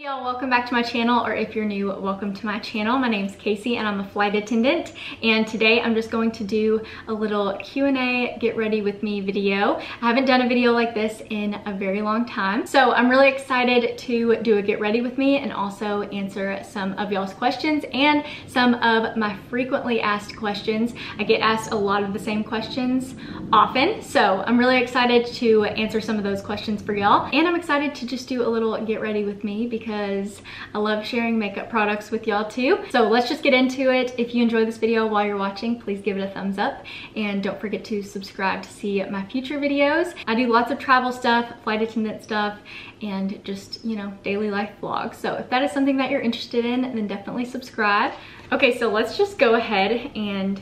Y'all, welcome back to my channel, or if you're new, welcome to my channel. My name's Casey and I'm a flight attendant, and today I'm just going to do a little Q&A get ready with me video. I haven't done a video like this in a very long time, so I'm really excited to do a get ready with me and also answer some of y'all's questions and some of my frequently asked questions. I get asked a lot of the same questions often, so I'm really excited to answer some of those questions for y'all, and I'm excited to just do a little get ready with me because I love sharing makeup products with y'all too. So let's just get into it. If you enjoy this video while you're watching, please give it a thumbs up and don't forget to subscribe to see my future videos. I do lots of travel stuff, flight attendant stuff, and just, you know, daily life vlogs. So if that is something that you're interested in, then definitely subscribe. Okay, so let's just go ahead and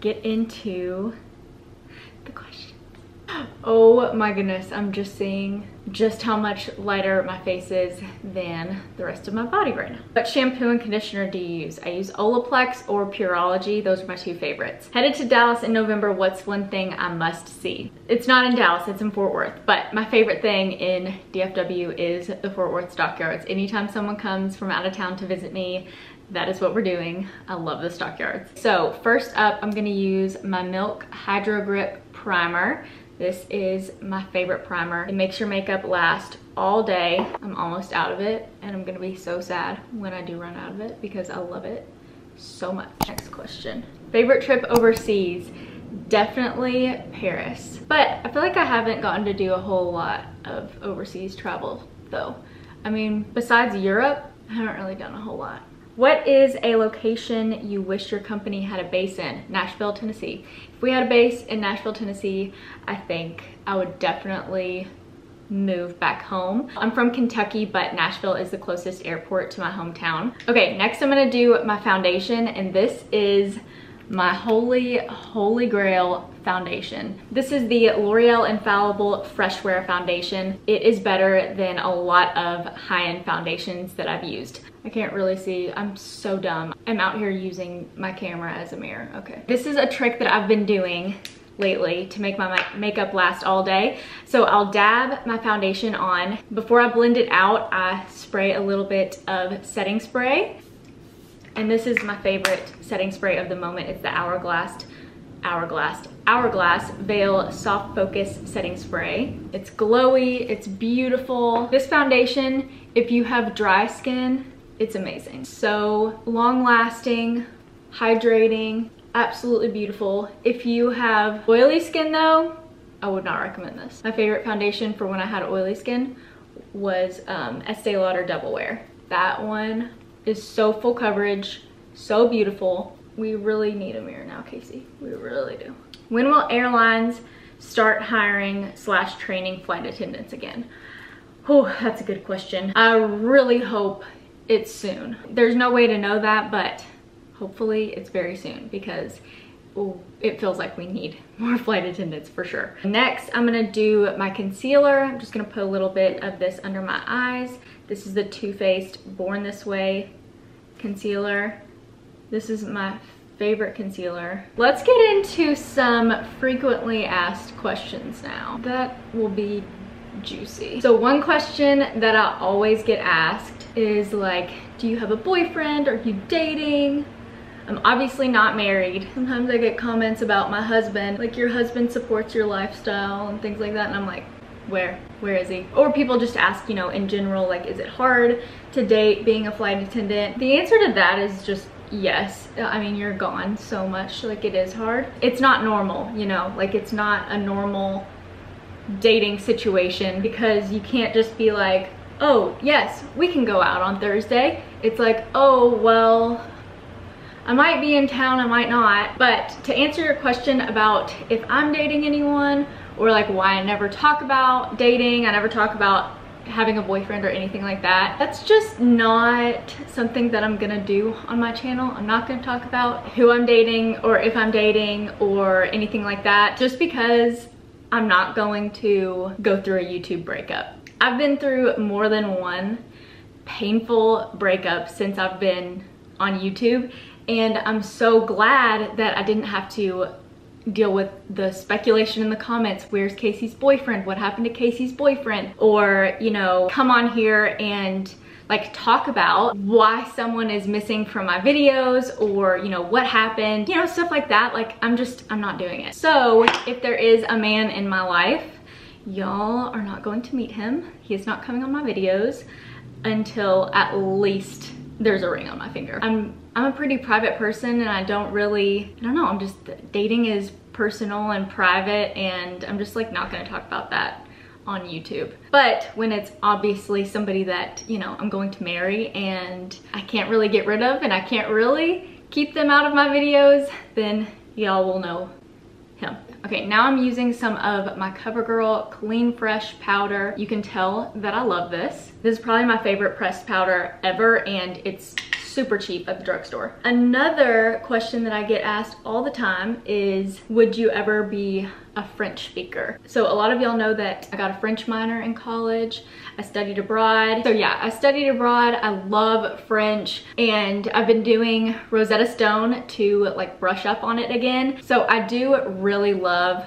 get into the questions. Oh my goodness, I'm just seeing just how much lighter my face is than the rest of my body right now. What shampoo and conditioner do you use? I use Olaplex or Pureology. Those are my two favorites. Headed to Dallas in November. What's one thing I must see? It's not in Dallas, it's in Fort Worth, but my favorite thing in DFW is the Fort Worth stockyards. Anytime someone comes from out of town to visit me, that is what we're doing. I love the stockyards. So first up, I'm gonna use my Milk Hydro Grip Primer. This is my favorite primer. It makes your makeup last all day. I'm almost out of it, and I'm gonna be so sad when I do run out of it because I love it so much. Next question. Favorite trip overseas? Definitely Paris. But I feel like I haven't gotten to do a whole lot of overseas travel though. I mean, besides Europe, I haven't really done a whole lot. What is a location you wish your company had a base in? Nashville, Tennessee. If we had a base in Nashville, Tennessee, I think I would definitely move back home. I'm from Kentucky, but Nashville is the closest airport to my hometown. Okay, next I'm gonna do my foundation, and this is my holy grail foundation. This is the L'Oreal Infallible Fresh Wear Foundation. It is better than a lot of high-end foundations that I've used. I can't really see, I'm so dumb. I'm out here using my camera as a mirror, okay. This is a trick that I've been doing lately to make my makeup last all day. So I'll dab my foundation on. Before I blend it out, I spray a little bit of setting spray. And this is my favorite setting spray of the moment. It's the Hourglass Veil Soft Focus Setting Spray. It's glowy, it's beautiful. This foundation, if you have dry skin, it's amazing. So long lasting, hydrating, absolutely beautiful. If you have oily skin though, I would not recommend this. My favorite foundation for when I had oily skin was Estee Lauder Double Wear. That one is so full coverage, so beautiful. We really need a mirror now, Casey. We really do. When will airlines start hiring / training flight attendants again? Oh, that's a good question. I really hope it's soon. There's no way to know that, but hopefully it's very soon because it feels like we need more flight attendants for sure. Next, I'm gonna do my concealer. I'm just gonna put a little bit of this under my eyes. This is the Too Faced Born This Way concealer. This is my favorite concealer. Let's get into some frequently asked questions now. That will be juicy. So one question that I always get asked is like, do you have a boyfriend? Are you dating? I'm obviously not married. Sometimes I get comments about my husband, like your husband supports your lifestyle and things like that, and I'm like, where is he? Or people just ask, you know, in general, like, is it hard to date being a flight attendant? The answer to that is just yes. I mean, you're gone so much, like it is hard. It's not normal, you know, like it's not a normal dating situation because you can't just be like, oh yes, we can go out on Thursday. It's like, oh well, I might be in town, I might not. But to answer your question about if I'm dating anyone, or like why I never talk about dating, I never talk about having a boyfriend or anything like that. That's just not something that I'm gonna do on my channel. I'm not gonna talk about who I'm dating or if I'm dating or anything like that, just because I'm not going to go through a YouTube breakup. I've been through more than one painful breakup since I've been on YouTube, and I'm so glad that I didn't have to deal with the speculation in the comments. Where's Casey's boyfriend? What happened to Casey's boyfriend? Or, you know, come on here and like talk about why someone is missing from my videos, or you know, what happened, you know, stuff like that. Like I'm not doing it. So if there is a man in my life, y'all are not going to meet him. He is not coming on my videos until at least there's a ring on my finger. I'm a pretty private person, and I don't know, I'm just, dating is personal and private, and I'm just like not gonna talk about that on YouTube. But when it's obviously somebody that, you know, I'm going to marry and I can't really get rid of, and I can't really keep them out of my videos, then y'all will know him. Okay, now I'm using some of my CoverGirl Clean Fresh powder. You can tell that I love this. This is probably my favorite pressed powder ever, and it's super cheap at the drugstore. Another question that I get asked all the time is, would you ever be a French speaker? So a lot of y'all know that I got a French minor in college. I studied abroad. So yeah, I studied abroad. I love French, and I've been doing Rosetta Stone to like brush up on it again. So I do really love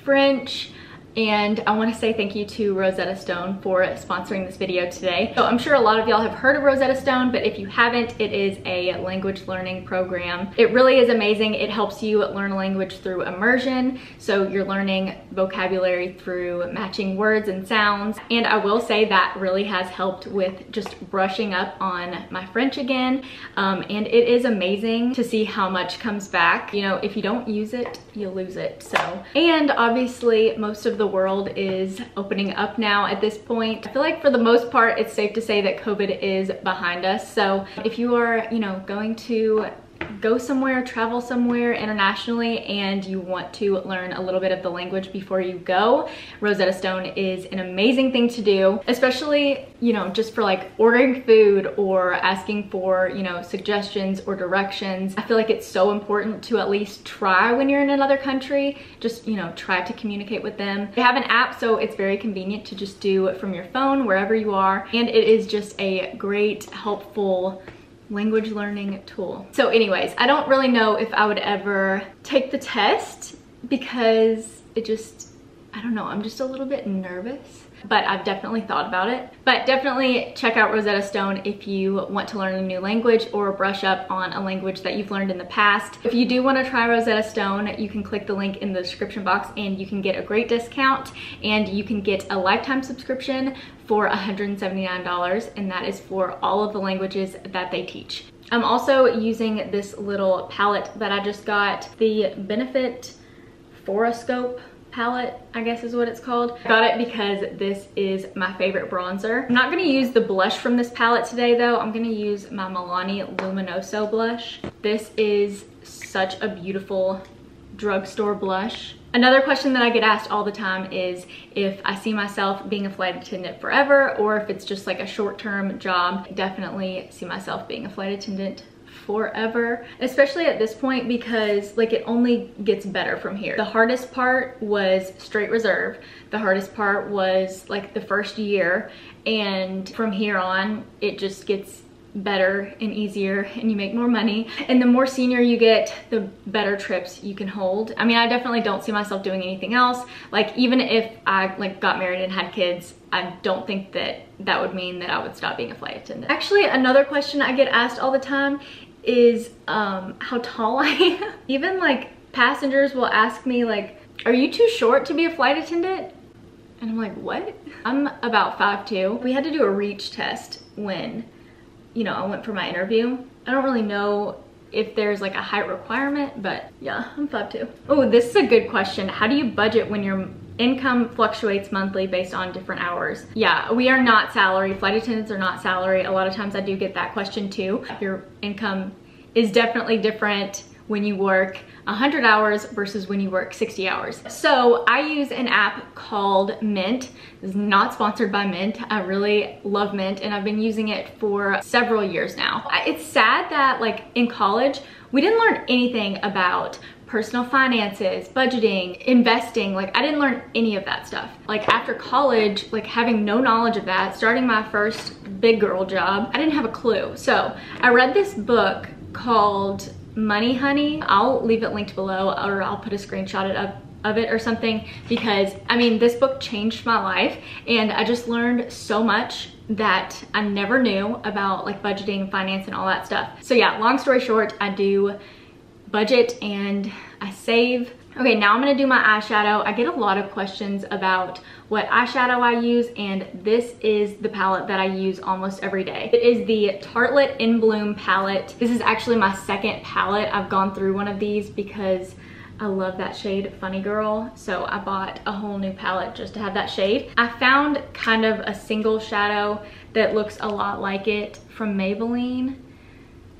French. And I want to say thank you to Rosetta Stone for sponsoring this video today. So I'm sure a lot of y'all have heard of Rosetta Stone, but if you haven't, it is a language learning program. It really is amazing. It helps you learn a language through immersion. So you're learning vocabulary through matching words and sounds. And I will say that really has helped with just brushing up on my French again. And it is amazing to see how much comes back. You know, if you don't use it, you lose it. So, and obviously most of the world is opening up now at this point. I feel like for the most part, it's safe to say that COVID is behind us. So if you are, you know, going to go somewhere, travel somewhere internationally, and you want to learn a little bit of the language before you go, Rosetta Stone is an amazing thing to do, especially, you know, just for like ordering food or asking for, you know, suggestions or directions. I feel like it's so important to at least try when you're in another country. Just, you know, try to communicate with them. They have an app, so it's very convenient to just do it from your phone wherever you are, and it is just a great, helpful language learning tool. So anyways, I don't really know if I would ever take the test because it just, I don't know, I'm just a little bit nervous, but I've definitely thought about it. But definitely check out Rosetta Stone if you want to learn a new language or brush up on a language that you've learned in the past. If you do want to try Rosetta Stone, you can click the link in the description box and you can get a great discount, and you can get a lifetime subscription for $179, and that is for all of the languages that they teach. I'm also using this little palette that I just got, the Benefit Foroscope palette, I guess is what it's called. I got it because this is my favorite bronzer. I'm not gonna use the blush from this palette today though. I'm gonna use my Milani Luminoso blush. This is such a beautiful drugstore blush. Another question that I get asked all the time is if I see myself being a flight attendant forever, or if it's just like a short-term job. I definitely see myself being a flight attendant forever, especially at this point, because like it only gets better from here. The hardest part was straight reserve. The hardest part was like the first year, and from here on it just gets better and easier, and you make more money. And the more senior you get, the better trips you can hold. I mean, I definitely don't see myself doing anything else. Like even if I like got married and had kids, I don't think that that would mean that I would stop being a flight attendant. Actually, another question I get asked all the time is how tall I am. Even like passengers will ask me like, are you too short to be a flight attendant? And I'm like, what? I'm about 5'2". We had to do a reach test when, you know, I went for my interview. I don't really know if there's like a height requirement, but yeah, I'm 5'2". Oh, this is a good question. How do you budget when your income fluctuates monthly based on different hours? Yeah, we are not salary. Flight attendants are not salary. A lot of times I do get that question too. Your income is definitely different when you work 100 hours versus when you work 60 hours. So I use an app called Mint. This is not sponsored by Mint. I really love Mint, and I've been using it for several years now. It's sad that like in college, we didn't learn anything about personal finances, budgeting, investing. Like I didn't learn any of that stuff. Like after college, like having no knowledge of that, starting my first big girl job, I didn't have a clue. So I read this book called Money Honey. I'll leave it linked below, or I'll put a screenshot of it or something, because I mean, this book changed my life, and I just learned so much that I never knew about, like budgeting, finance, and all that stuff. So yeah, long story short, I do budget and I save. Okay, now I'm gonna do my eyeshadow. I get a lot of questions about what eyeshadow I use, and this is the palette that I use almost every day. It is the Tartelette In Bloom palette. This is actually my second palette. I've gone through one of these because I love that shade, Funny Girl. So I bought a whole new palette just to have that shade. I found kind of a single shadow that looks a lot like it from Maybelline.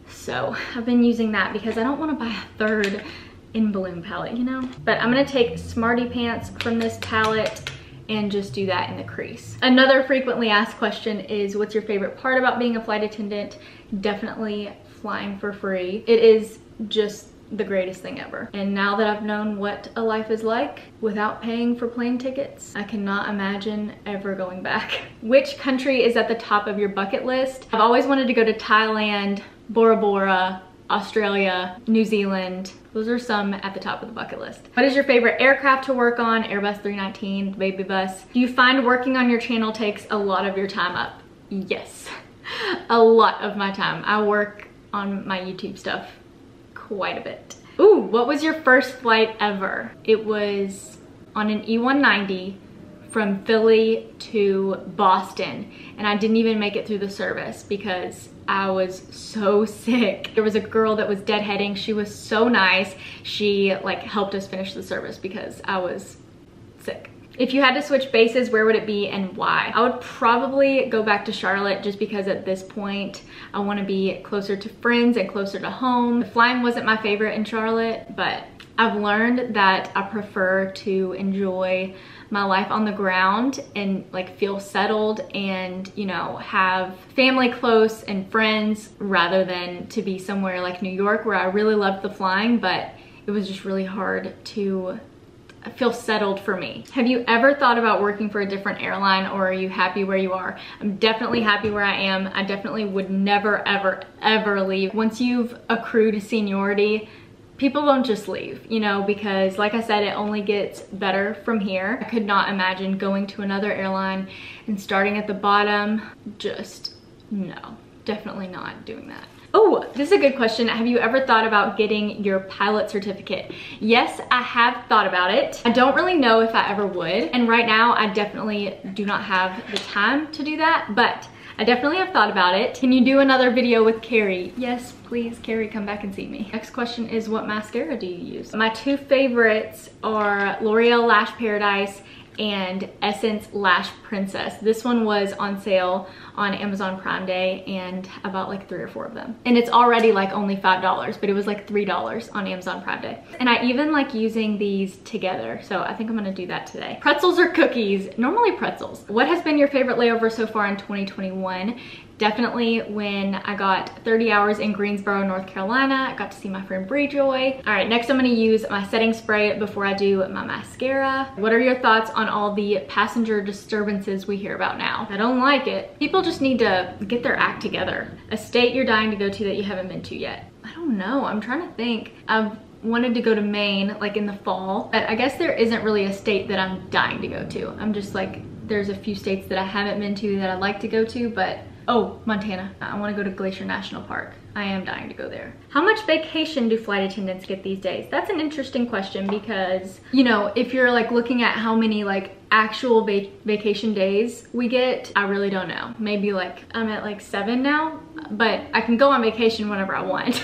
So I've been using that because I don't want to buy a third In Bloom palette, you know? But I'm gonna take Smarty Pants from this palette and just do that in the crease. Another frequently asked question is, what's your favorite part about being a flight attendant? Definitely flying for free. It is just the greatest thing ever. And now that I've known what a life is like without paying for plane tickets, I cannot imagine ever going back. Which country is at the top of your bucket list? I've always wanted to go to Thailand, Bora Bora, Australia, New Zealand. Those are some at the top of the bucket list. What is your favorite aircraft to work on? Airbus 319, the baby bus. Do you find working on your channel takes a lot of your time up? Yes, a lot of my time. I work on my YouTube stuff quite a bit. Ooh, what was your first flight ever? It was on an E190 from Philly to Boston, and I didn't even make it through the service because I was so sick. There was a girl that was deadheading. She was so nice. She like helped us finish the service because I was sick. If you had to switch bases, where would it be and why? I would probably go back to Charlotte just because at this point I want to be closer to friends and closer to home. The flying wasn't my favorite in Charlotte, but I've learned that I prefer to enjoy my life on the ground and like feel settled and, you know, have family close and friends rather than to be somewhere like New York where I really loved the flying, but it was just really hard to feel settled for me. Have you ever thought about working for a different airline, or are you happy where you are? I'm definitely happy where I am. I definitely would never, ever, ever leave. Once you've accrued seniority, people don't just leave, you know, because like I said, it only gets better from here. I could not imagine going to another airline and starting at the bottom. Just no, definitely not doing that. Oh, this is a good question. Have you ever thought about getting your pilot certificate? Yes, I have thought about it. I don't really know if I ever would. And right now I definitely do not have the time to do that, but I definitely have thought about it. Can you do another video with Carrie? Yes, please, Carrie, come back and see me. Next question is, what mascara do you use? My two favorites are L'Oreal Lash Paradise and Essence Lash Princess. This one was on sale on Amazon Prime Day and I bought like 3 or 4 of them. And it's already like only $5, but it was like $3 on Amazon Prime Day. And I even like using these together. So I think I'm gonna do that today. Pretzels or cookies? Normally pretzels. What has been your favorite layover so far in 2021? Definitely when I got 30 hours in Greensboro, North Carolina. I got to see my friend Bree Joy. All right, next I'm gonna use my setting spray before I do my mascara. What are your thoughts on all the passenger disturbances we hear about now? I don't like it. People just need to get their act together. A state you're dying to go to that you haven't been to yet? I don't know, I'm trying to think. I've wanted to go to Maine like in the fall, but I guess there isn't really a state that I'm dying to go to. I'm just like, there's a few states that I haven't been to that I'd like to go to, but oh, Montana. I want to go to Glacier National Park. I am dying to go there. How much vacation do flight attendants get these days? That's an interesting question because, you know, if you're like looking at how many like actual vacation days we get, I really don't know. Maybe like I'm at like 7 now, but I can go on vacation whenever I want,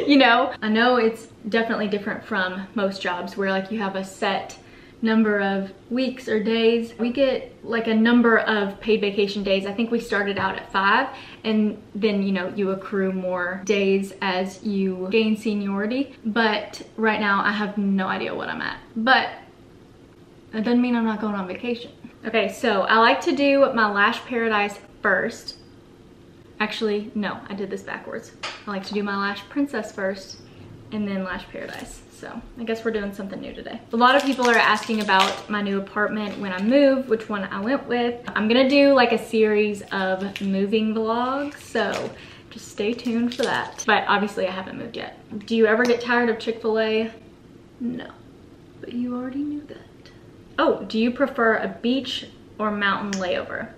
you know? I know it's definitely different from most jobs where like you have a set number of weeks or days. We get like a number of paid vacation days. I think we started out at 5 and then, you know, you accrue more days as you gain seniority. But right now I have no idea what I'm at, but that doesn't mean I'm not going on vacation. Okay, so I like to do my Lash Paradise first. Actually, no, I did this backwards. I like to do my Lash Princess first and then Lash Paradise. So I guess we're doing something new today. A lot of people are asking about my new apartment when I move, which one I went with. I'm gonna do like a series of moving vlogs, so just stay tuned for that. But obviously I haven't moved yet. Do you ever get tired of Chick-fil-A? No, but you already knew that. Oh, do you prefer a beach or mountain layover?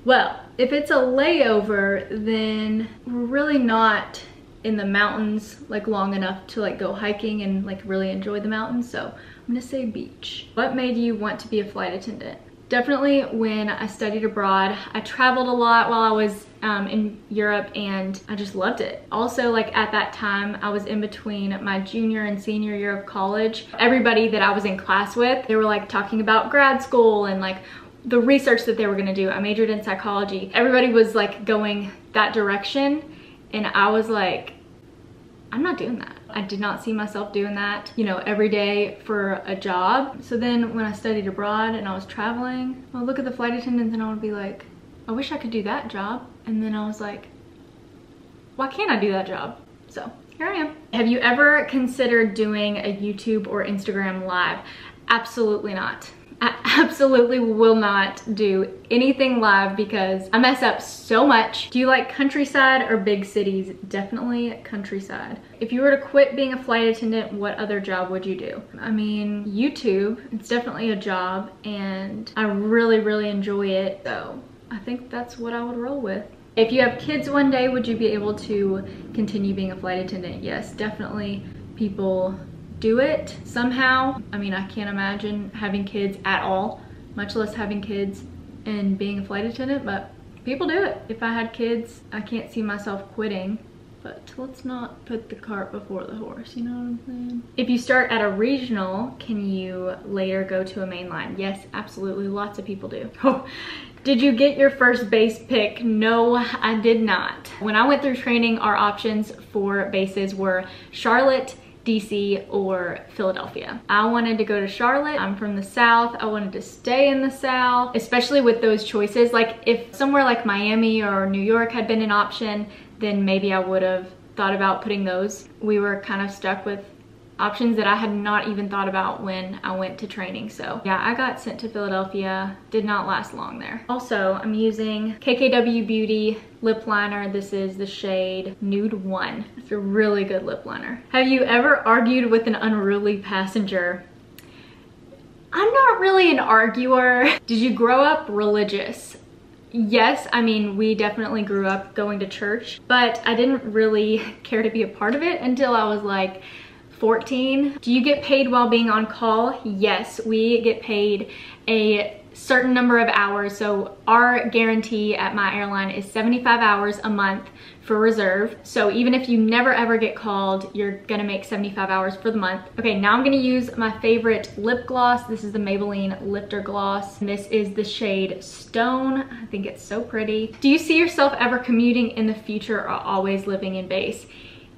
Well, if it's a layover, then we're really not in the mountains like long enough to like go hiking and like really enjoy the mountains. So I'm gonna say beach. What made you want to be a flight attendant? Definitely when I studied abroad. I traveled a lot while I was in Europe and I just loved it. Also, like at that time, I was in between my junior and senior year of college. Everybody that I was in class with, they were like talking about grad school and like the research that they were gonna do. I majored in psychology. Everybody was like going that direction and I was like, I'm not doing that. I did not see myself doing that, you know, every day for a job. So then when I studied abroad and I was traveling, I would look at the flight attendants and I would be like, I wish I could do that job. And then I was like, why can't I do that job? So here I am. Have you ever considered doing a YouTube or Instagram live? Absolutely not. I absolutely will not do anything live because I mess up so much. Do you like countryside or big cities? Definitely countryside. If you were to quit being a flight attendant, what other job would you do? I mean, YouTube, it's definitely a job and I really, really enjoy it. So I think that's what I would roll with. If you have kids one day, would you be able to continue being a flight attendant? Yes, definitely. People do it somehow. I mean, I can't imagine having kids at all, much less having kids and being a flight attendant, but people do it. If I had kids, I can't see myself quitting, but let's not put the cart before the horse, you know what I'm saying? If you start at a regional, can you later go to a mainline? Yes, absolutely, lots of people do. Oh, did you get your first base pick? No, I did not. When I went through training, our options for bases were Charlotte, DC, or Philadelphia. I wanted to go to Charlotte. I'm from the South. I wanted to stay in the South, especially with those choices. Like if somewhere like Miami or New York had been an option, then maybe I would have thought about putting those. We were kind of stuck with options that I had not even thought about when I went to training. So yeah, I got sent to Philadelphia. Did not last long there. Also, I'm using KKW Beauty lip liner. This is the shade Nude 1. It's a really good lip liner. Have you ever argued with an unruly passenger? I'm not really an arguer. Did you grow up religious? Yes, I mean, we definitely grew up going to church, but I didn't really care to be a part of it until I was like 14. Do you get paid while being on call? Yes, we get paid a certain number of hours. So our guarantee at my airline is 75 hours a month for reserve. So even if you never ever get called, you're gonna make 75 hours for the month. Okay, now I'm gonna use my favorite lip gloss. This is the Maybelline Lifter Gloss. And this is the shade Stone. I think it's so pretty. Do you see yourself ever commuting in the future or always living in base?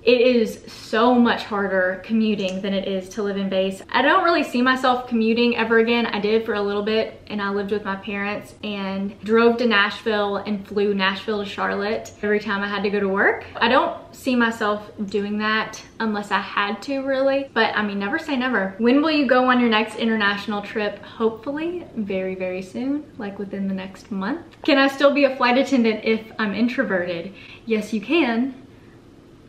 It is so much harder commuting than it is to live in base. I don't really see myself commuting ever again. I did for a little bit and I lived with my parents and drove to Nashville and flew Nashville to Charlotte every time I had to go to work. I don't see myself doing that unless I had to really, but I mean, never say never. When will you go on your next international trip? Hopefully very, very soon, like within the next month. Can I still be a flight attendant if I'm introverted? Yes, you can.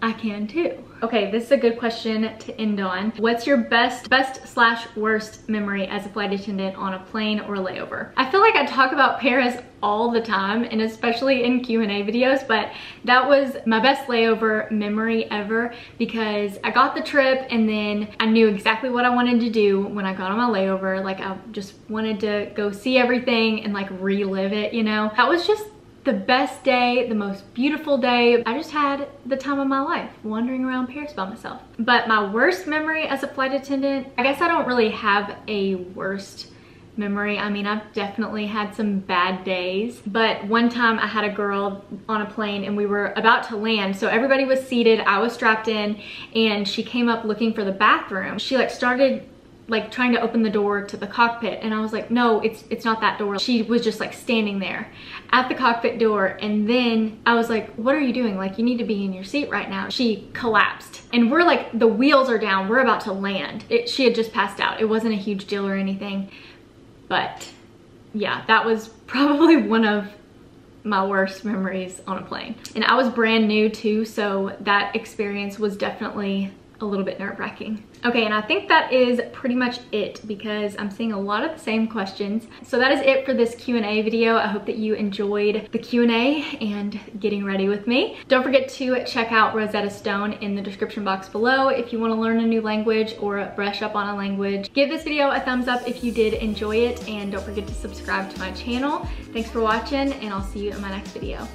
I can too. Okay, this is a good question to end on. What's your best/worst memory as a flight attendant on a plane or layover? I feel like I talk about Paris all the time and especially in Q&A videos, but that was my best layover memory ever because I got the trip and then I knew exactly what I wanted to do when I got on my layover. Like I just wanted to go see everything and like relive it, you know? That was just the best day, the most beautiful day. I just had the time of my life wandering around Paris by myself. But my worst memory as a flight attendant, I guess I don't really have a worst memory. I mean, I've definitely had some bad days, but one time I had a girl on a plane and we were about to land. So everybody was seated, I was strapped in, and she came up looking for the bathroom. She like started like trying to open the door to the cockpit and I was like, no, it's not that door. She was just like standing there at the cockpit door and then I was like, what are you doing? Like you need to be in your seat right now. She collapsed and we're like, the wheels are down, we're about to land. She had just passed out. It wasn't a huge deal or anything, but yeah, that was probably one of my worst memories on a plane. And I was brand new too, so that experience was definitely a little bit nerve-wracking. Okay, and I think that is pretty much it because I'm seeing a lot of the same questions. So that is it for this Q&A video. I hope that you enjoyed the Q&A and getting ready with me. Don't forget to check out Rosetta Stone in the description box below if you want to learn a new language or brush up on a language. Give this video a thumbs up if you did enjoy it, and don't forget to subscribe to my channel. Thanks for watching, and I'll see you in my next video.